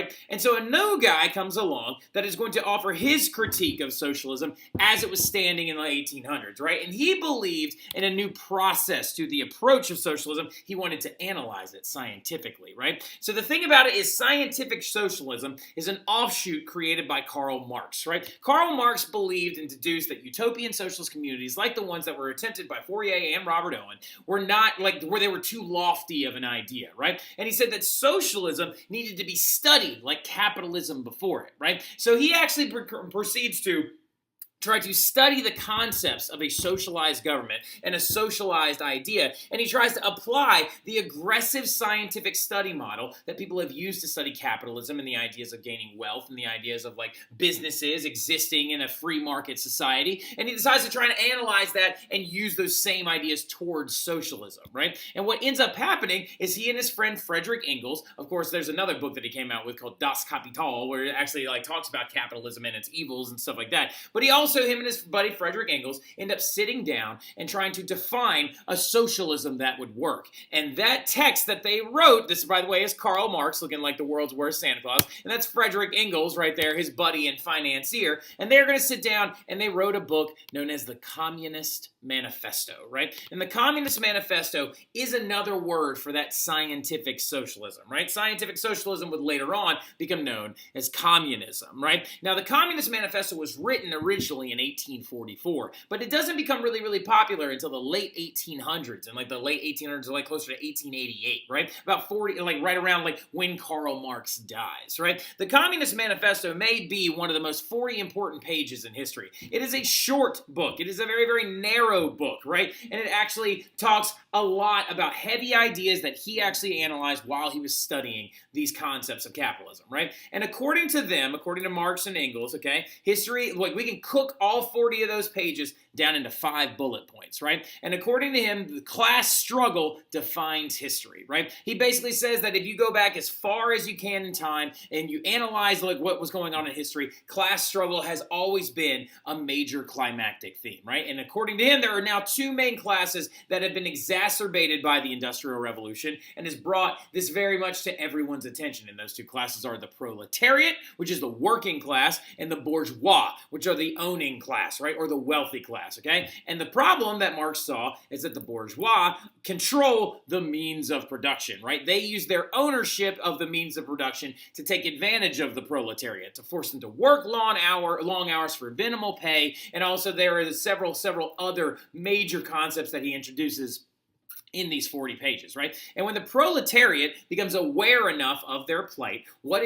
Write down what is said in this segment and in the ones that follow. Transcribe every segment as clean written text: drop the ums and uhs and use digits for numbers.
right? And so a no guy comes along that is going to offer his critique of socialism as it was standing in the 1800s, right? And he believed in a new process to the approach of socialism. He wanted to analyze it scientifically, right? So the thing about it is scientific socialism is an offshoot created by Karl Marx, right? Karl Marx believed and deduced that utopian socialist communities, like the ones that were attempted by Fourier and Robert Owen, were not like where they were too lofty of an idea, right? And he said that socialism needed to be studied like capitalism before it, right? So he actually proceeds to try to study the concepts of a socialized government and a socialized idea, and he tries to apply the aggressive scientific study model that people have used to study capitalism and the ideas of gaining wealth and the ideas of like businesses existing in a free market society, and he decides to try and analyze that and use those same ideas towards socialism, right? And what ends up happening is he and his friend Frederick Engels, of course there's another book that he came out with called Das Kapital, where it actually like talks about capitalism and its evils and stuff like that, but he also, him and his buddy Frederick Engels, end up sitting down and trying to define a socialism that would work. And that text that they wrote, this by the way is Karl Marx looking like the world's worst Santa Claus, and that's Frederick Engels right there, his buddy and financier, and they're going to sit down and they wrote a book known as the Communist Manifesto, right? And the Communist Manifesto is another word for that scientific socialism, right? Scientific socialism would later on become known as communism, right? Now, the Communist Manifesto was written originally in 1844, but it doesn't become really, really popular until the late 1800s, and like the late 1800s, like closer to 1888, right? About 40, like right around like when Karl Marx dies, right? The Communist Manifesto may be one of the most 40 important pages in history. It is a short book. It is a very, very narrow book, right? And it actually talks a lot about heavy ideas that he actually analyzed while he was studying these concepts of capitalism, right? And according to them, according to Marx and Engels, okay, history, like we can cook all 40 of those pages down into 5 bullet points, right? And according to him, the class struggle defines history, right? He basically says that if you go back as far as you can in time and you analyze like what was going on in history, class struggle has always been a major climactic theme, right? And according to him, there are now 2 main classes that have been exacerbated by the Industrial Revolution and has brought this very much to everyone's attention. And those 2 classes are the proletariat, which is the working class, and the bourgeois, which are the owning class, right? Or the wealthy class, okay? And the problem that Marx saw is that the bourgeois control the means of production, right? They use their ownership of the means of production to take advantage of the proletariat, to force them to work long hours for minimal pay, and also there are several other major concepts that he introduces in these 40 pages, right? And when the proletariat becomes aware enough of their plight, what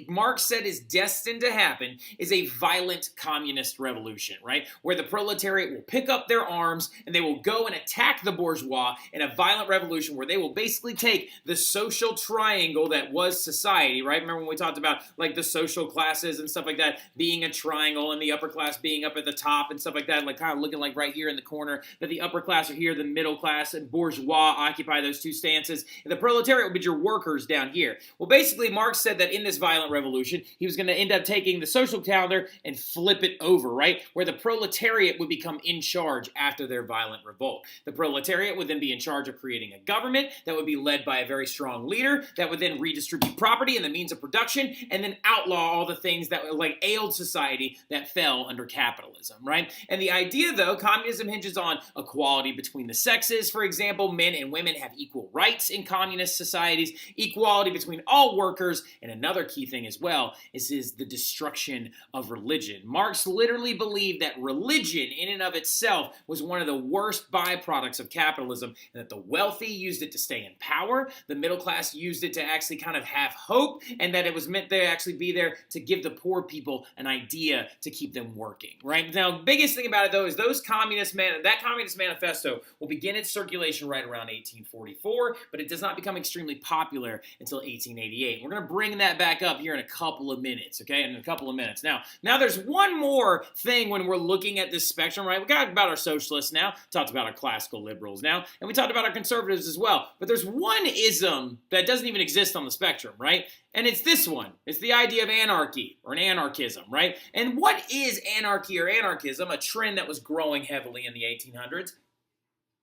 Marx said is destined to happen is a violent communist revolution, right? Where the proletariat will pick up their arms and they will go and attack the bourgeois in a violent revolution where they will basically take the social triangle that was society, right? Remember when we talked about like the social classes and stuff like that being a triangle and the upper class being up at the top and stuff like that, like kind of looking like right here in the corner, that the upper class are here, the middle class and bourgeois occupy those 2 stances, and the proletariat will be your workers down here. Well, basically, Marx said that in this violent revolution, he was going to end up taking the social calendar and flip it over, right? Where the proletariat would become in charge after their violent revolt. The proletariat would then be in charge of creating a government that would be led by a very strong leader that would then redistribute property and the means of production and then outlaw all the things that like ailed society that fell under capitalism, right? And the idea, though, communism hinges on equality between the sexes, for example, men and women have equal rights in communist societies, equality between all workers, and another key thing as well is the destruction of religion. Marx literally believed that religion in and of itself was one of the worst byproducts of capitalism, and that the wealthy used it to stay in power, the middle class used it to actually kind of have hope, and that it was meant to actually be there to give the poor people an idea to keep them working, right? Now, the biggest thing about it, though, is that Communist Manifesto will begin its circulation right around 1844, but it does not become extremely popular until 1888. We're going to bring that back up here in a couple of minutes, okay? In a couple of minutes. Now there's one more thing when we're looking at this spectrum, right? We got about our socialists now, talked about our classical liberals now, and we talked about our conservatives as well. But there's one ism that doesn't even exist on the spectrum, right? And it's this one. It's the idea of anarchy or an anarchism, right? And what is anarchy or anarchism? A trend that was growing heavily in the 1800s.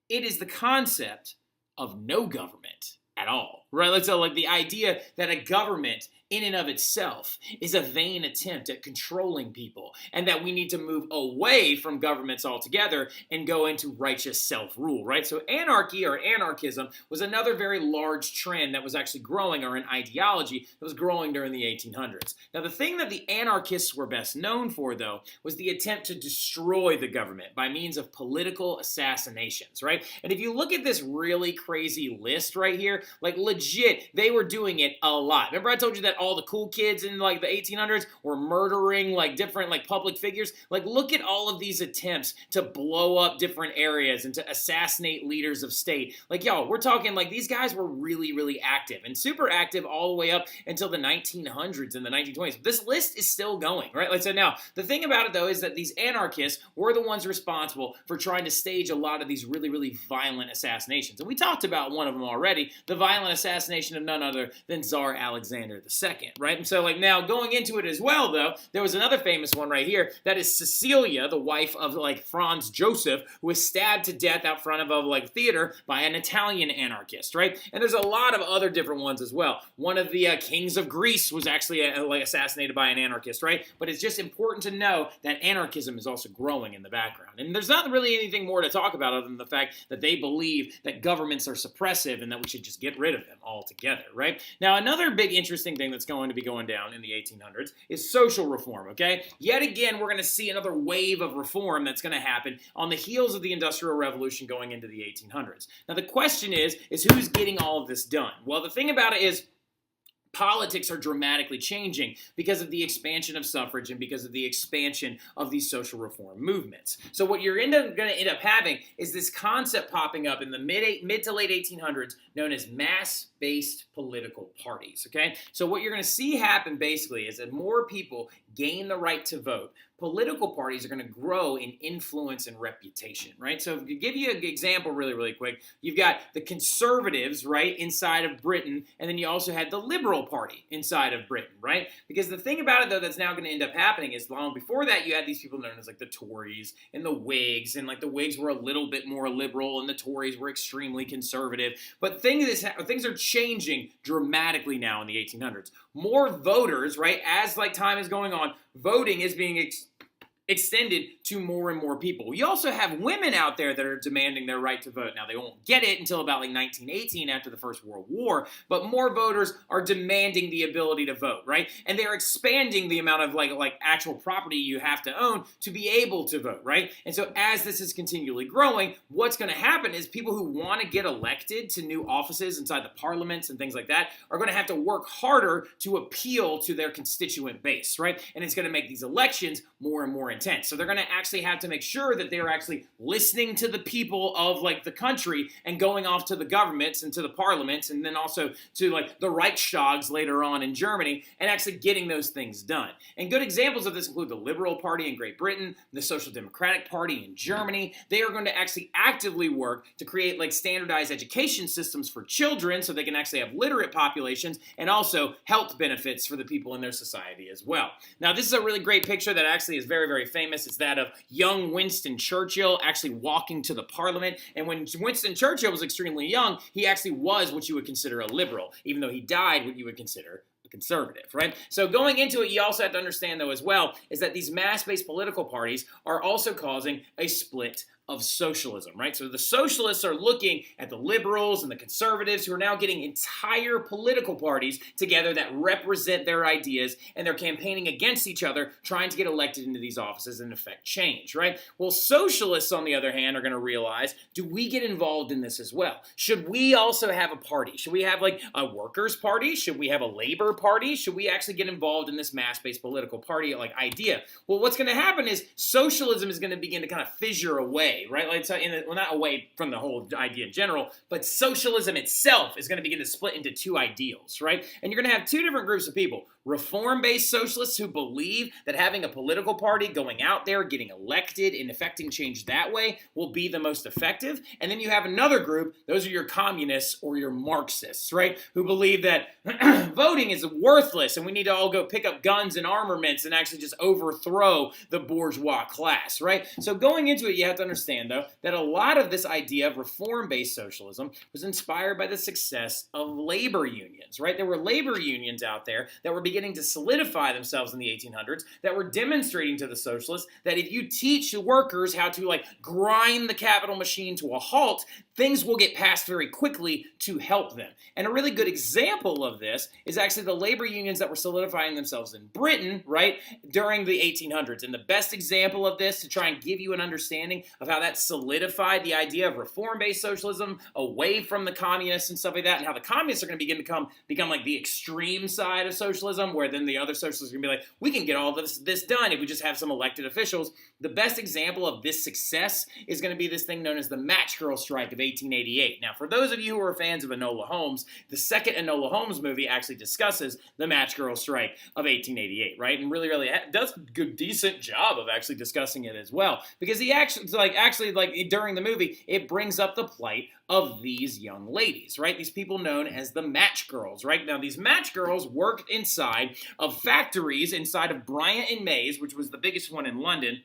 It is the concept of no government at all, right? So like the idea that a government in and of itself is a vain attempt at controlling people, and that we need to move away from governments altogether and go into righteous self-rule, right? So anarchy or anarchism was another very large trend that was actually growing, or an ideology that was growing during the 1800s. Now, the thing that the anarchists were best known for, though, was the attempt to destroy the government by means of political assassinations, right? And if you look at this really crazy list right here, like legit, they were doing it a lot. Remember I told you that all the cool kids in like the 1800s were murdering like different like public figures? Like look at all of these attempts to blow up different areas and to assassinate leaders of state. Like y'all, we're talking like these guys were really, really active and super active all the way up until the 1900s and the 1920s. This list is still going, right? Like so now, the thing about it though is that these anarchists were the ones responsible for trying to stage a lot of these really, really violent assassinations. And we talked about one of them already, the violent assassination of none other than Tsar Alexander II, right? And so like now going into it as well though, there was another famous one right here, that is Cecilia, the wife of like Franz Joseph, who was stabbed to death out front of a like theater by an Italian anarchist, right? And there's a lot of other different ones as well. One of the kings of Greece was actually like assassinated by an anarchist, right? But it's just important to know that anarchism is also growing in the background. And there's not really anything more to talk about other than the fact that they believe that governments are suppressive and that we should just get rid of them altogether, right? Now, another big interesting thing that's going to be going down in the 1800s is social reform, okay? Yet again, we're going to see another wave of reform that's going to happen on the heels of the Industrial Revolution going into the 1800s. Now, the question is who's getting all of this done? Well, the thing about it is politics are dramatically changing because of the expansion of suffrage and because of the expansion of these social reform movements. So what you're going to end up having is this concept popping up in the mid to late 1800s known as mass-based political parties, okay? So what you're going to see happen basically is that more people gain the right to vote, political parties are going to grow in influence and reputation, right? So to give you an example really, really quick, you've got the conservatives, right, inside of Britain, and then you also had the Liberal Party inside of Britain, right? Because the thing about it, though, that's now going to end up happening is long before that, you had these people known as like the Tories and the Whigs, and like the Whigs were a little bit more liberal and the Tories were extremely conservative. But things are changing dramatically now in the 1800s. More voters, right, as like time is going on, voting is being extended to more and more people. You also have women out there that are demanding their right to vote. Now, they won't get it until about like 1918 after the First World War, but more voters are demanding the ability to vote, right? And they're expanding the amount of like actual property you have to own to be able to vote, right? And so as this is continually growing, what's going to happen is people who want to get elected to new offices inside the parliaments and things like that are going to have to work harder to appeal to their constituent base, right? And it's going to make these elections more and more intense. So they're going to actually have to make sure that they're actually listening to the people of like the country and going off to the governments and to the parliaments and then also to like the Reichstags later on in Germany and actually getting those things done. And good examples of this include the Liberal Party in Great Britain, the Social Democratic Party in Germany. They are going to actually actively work to create like standardized education systems for children so they can actually have literate populations and also health benefits for the people in their society as well. Now, this is a really great picture that actually is very, very famous. It's that of young Winston Churchill actually walking to the parliament. And when Winston Churchill was extremely young, he actually was what you would consider a liberal, even though he died what you would consider a conservative, right? So going into it, you also have to understand, though, as well, is that these mass-based political parties are also causing a split of socialism, right? So the socialists are looking at the liberals and the conservatives who are now getting entire political parties together that represent their ideas, and they're campaigning against each other, trying to get elected into these offices and affect change, right? Well, socialists, on the other hand, are going to realize, do we get involved in this as well? Should we also have a party? Should we have like a workers' party? Should we have a labor party? Should we actually get involved in this mass-based political party like idea? Well, what's going to happen is socialism is going to begin to kind of fissure away, right? Like, so not away from the whole idea in general, but socialism itself is going to begin to split into two ideals, right? And you're going to have two different groups of people. Reform-based socialists who believe that having a political party, going out there, getting elected, and effecting change that way will be the most effective. And then you have another group, those are your communists or your Marxists, right? Who believe that voting is worthless and we need to all go pick up guns and armaments and actually just overthrow the bourgeois class, right? So going into it, you have to understand understand, though, that a lot of this idea of reform-based socialism was inspired by the success of labor unions, right? There were labor unions out there that were beginning to solidify themselves in the 1800s that were demonstrating to the socialists that if you teach workers how to grind the capital machine to a halt, things will get passed very quickly to help them. And a really good example of this is actually the labor unions that were solidifying themselves in Britain, right, during the 1800s. And the best example of this, to try and give you an understanding of how that solidified the idea of reform-based socialism away from the communists and stuff like that, and how the communists are going to begin to become like the extreme side of socialism, where then the other socialists are going to be like, we can get all this done if we just have some elected officials. The best example of this success is going to be this thing known as the Match Girl Strike of 1888. Now, for those of you who are fans of Enola Holmes, the second Enola Holmes movie actually discusses the Match Girl Strike of 1888, right? And really does a good, decent job of actually discussing it as well, because he actually, during the movie, it brings up the plight of these young ladies, right? These people known as the match girls, right? Now, these match girls worked inside of factories inside of Bryant and Mays, which was the biggest one in London,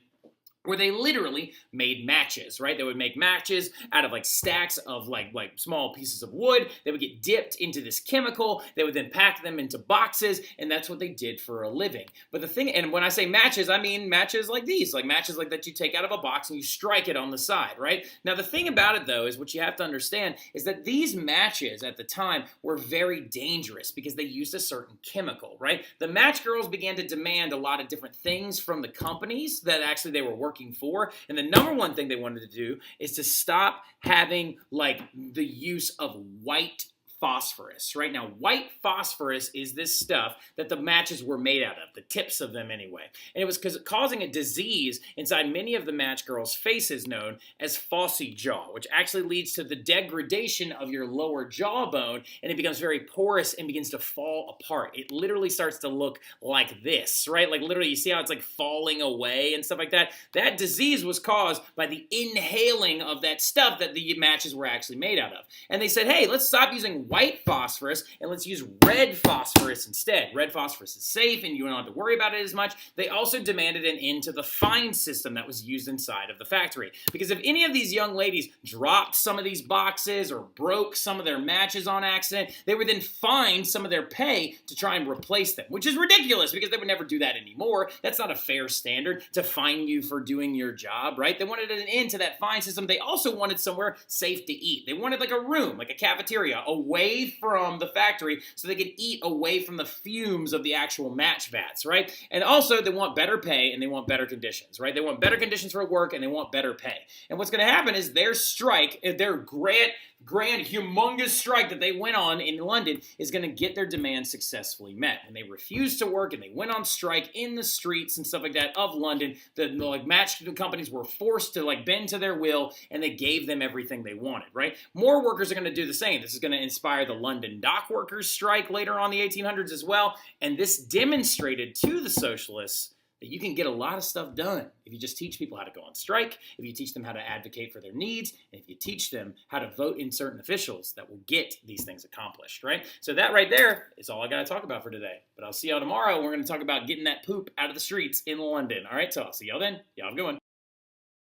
where they literally made matches, right? They would make matches out of stacks of small pieces of wood. They would get dipped into this chemical. They would then pack them into boxes, and that's what they did for a living. But the thing, and when I say matches, I mean matches like these, matches like that you take out of a box and you strike it on the side, right? Now, the thing about it, though, is what you have to understand is that these matches at the time were very dangerous because they used a certain chemical, right? The match girls began to demand a lot of different things from the companies that actually they were working for, and the number one thing they wanted to do is to stop having the use of white phosphorus, right? Now, white phosphorus is this stuff that the matches were made out of, the tips of them anyway. And it was causing a disease inside many of the match girls' faces known as phossy jaw, which actually leads to the degradation of your lower jawbone, and it becomes very porous and begins to fall apart. It literally starts to look like this, right? Literally, you see how it's falling away and stuff like that? That disease was caused by the inhaling of that stuff that the matches were actually made out of. And they said, hey, let's stop using white phosphorus and let's use red phosphorus instead. Red phosphorus is safe and you don't have to worry about it as much. They also demanded an end to the fine system that was used inside of the factory. Because if any of these young ladies dropped some of these boxes or broke some of their matches on accident, they would then fine some of their pay to try and replace them, which is ridiculous because they would never do that anymore. That's not a fair standard to fine you for doing your job, right? They wanted an end to that fine system. They also wanted somewhere safe to eat. They wanted a room, a cafeteria, away from the factory so they could eat away from the fumes of the actual match vats, right? And also they want better pay and they want better conditions, right? They want better conditions for work and they want better pay. And what's going to happen is their strike, their grand, humongous strike that they went on in London is going to get their demands successfully met. When they refused to work and they went on strike in the streets and stuff like that of London, the match companies were forced to bend to their will, and they gave them everything they wanted, right? More workers are going to do the same. This is going to inspire the London dock workers strike later on the 1800s as well, and this demonstrated to the socialists that you can get a lot of stuff done if you just teach people how to go on strike, if you teach them how to advocate for their needs, and if you teach them how to vote in certain officials that will get these things accomplished, right? So that right there is all I got to talk about for today. But I'll see y'all tomorrow. We're going to talk about getting that poop out of the streets in London. All right, so I'll see y'all then. Y'all have a good one.